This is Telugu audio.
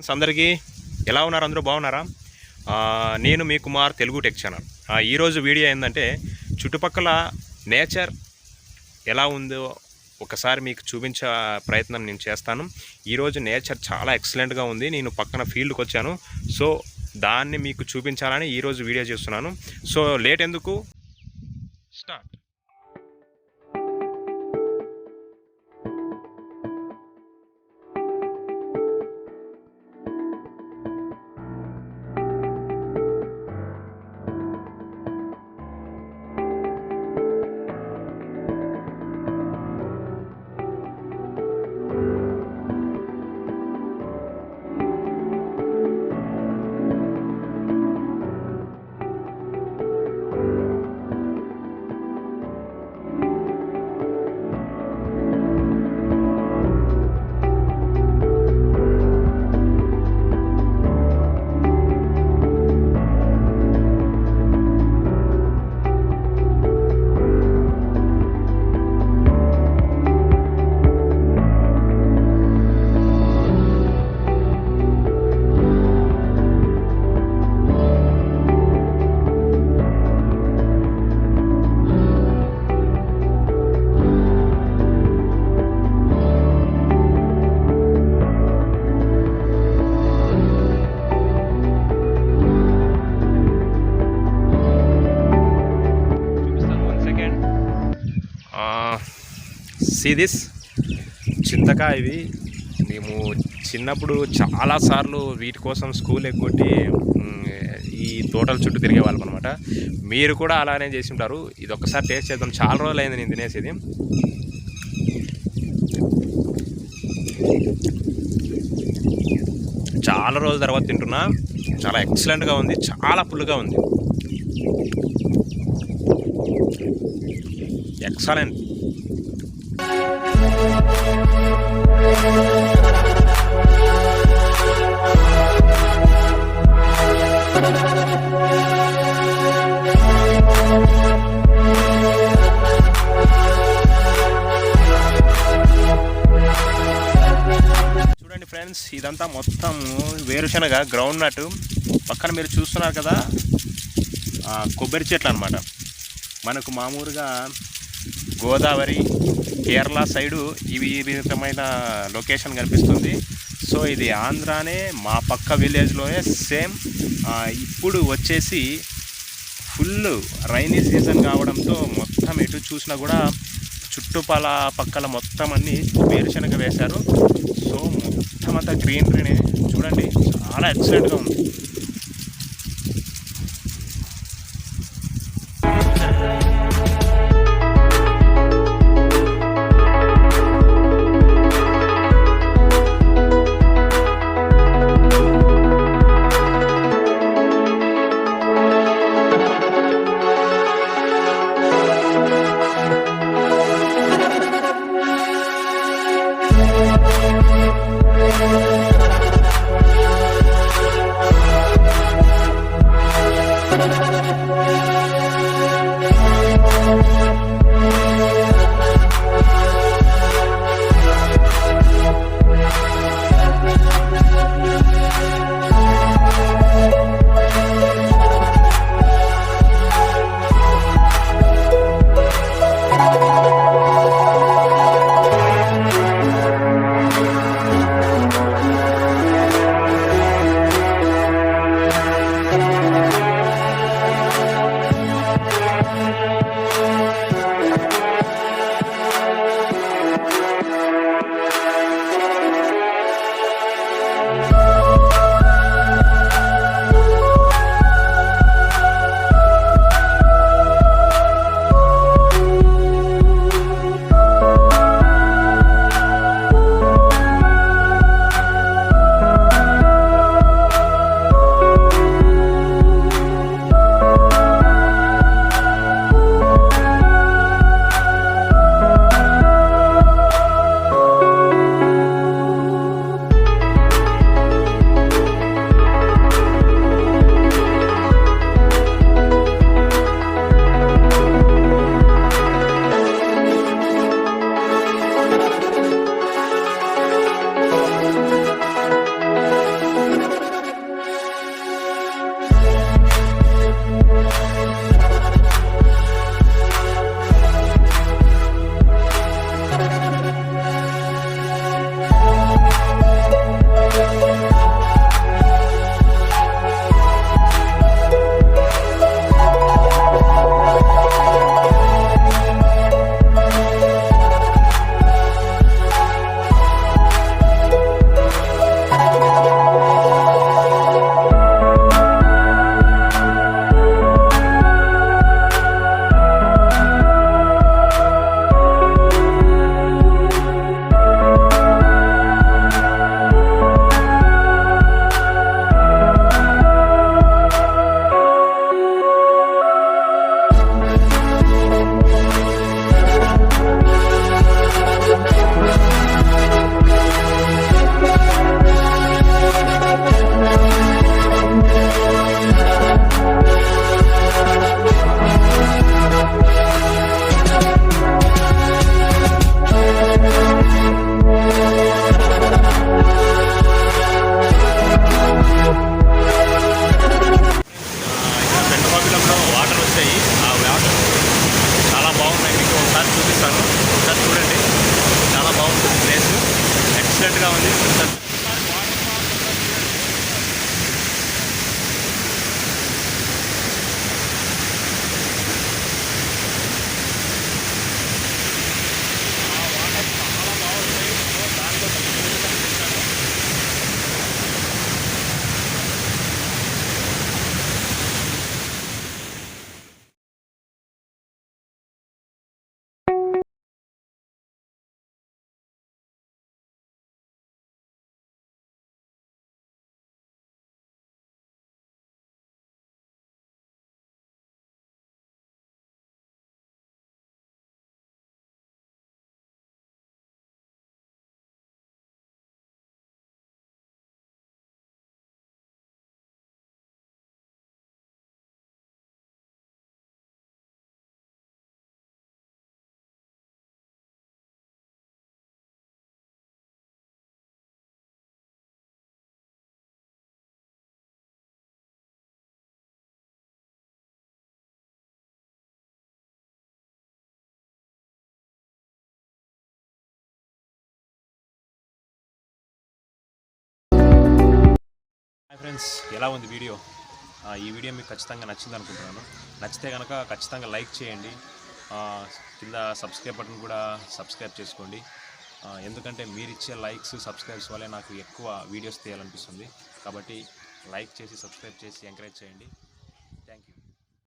అందరికీ ఎలా ఉన్నారు? అందరూ బాగున్నారా? నేను మీ కుమార్ తెలుగు టెక్ ఛానల్. ఈరోజు వీడియో ఏంటంటే చుట్టుపక్కల నేచర్ ఎలా ఉందో ఒకసారి మీకు చూపించే ప్రయత్నం నేను చేస్తాను. ఈరోజు నేచర్ చాలా ఎక్సలెంట్గా ఉంది. నేను పక్కన ఫీల్డ్కి వచ్చాను. సో దాన్ని మీకు చూపించాలని ఈరోజు వీడియో చేస్తున్నాను. సో లేట్ ఎందుకు, స్టార్ట్. సీ దిస్ చింతకాయ. ఇవి మేము చిన్నప్పుడు చాలాసార్లు వీటి కోసం స్కూల్ ఎగ్గొట్టి ఈ తోటల చుట్టూ తిరిగే వాళ్ళం అనమాట. మీరు కూడా అలానే చేసి ఉంటారు. ఇది ఒక్కసారి టేస్ట్ చేద్దాం. చాలా రోజులు అయింది నేను తినేసేది. చాలా రోజుల తర్వాత తింటున్నా. చాలా ఎక్సలెంట్గా ఉంది, చాలా ఫుల్గా ఉంది. ఎక్సలెంట్. చూడండి ఫ్రెండ్స్, ఇదంతా మొత్తం వేరుశనగ, గ్రౌండ్ నట్. పక్కన మీరు చూస్తున్నారు కదా, కొబ్బరి చెట్లు అనమాట. మనకు మామూలుగా గోదావరి, కేరళ సైడు ఇవి విధమైన లొకేషన్ కనిపిస్తుంది. సో ఇది ఆంధ్రానే, మా పక్క విలేజ్లోనే సేమ్. ఇప్పుడు వచ్చేసి ఫుల్ రైనీ సీజన్ కావడంతో మొత్తం ఎటు చూసినా కూడా పక్కల మొత్తం అన్నీ వేరుశనగ వేశారు. సో మొత్తం అంతా గ్రీనరీనే. చూడండి, చాలా ఎక్సలెంట్గా ఉంది. ఫ్రెండ్స్, ఎలా ఉంది వీడియో? ఈ వీడియో మీకు ఖచ్చితంగా నచ్చింది అనుకుంటున్నాను. నచ్చితే కనుక ఖచ్చితంగా లైక్ చేయండి. కింద సబ్స్క్రైబ్ బటన్ కూడా సబ్స్క్రైబ్ చేసుకోండి. ఎందుకంటే మీరు ఇచ్చే లైక్స్, సబ్స్క్రైబ్స్ వల్లే నాకు ఎక్కువ వీడియోస్ తీయాలనిపిస్తుంది. కాబట్టి లైక్ చేసి సబ్స్క్రైబ్ చేసి ఎంకరేజ్ చేయండి. Thank you.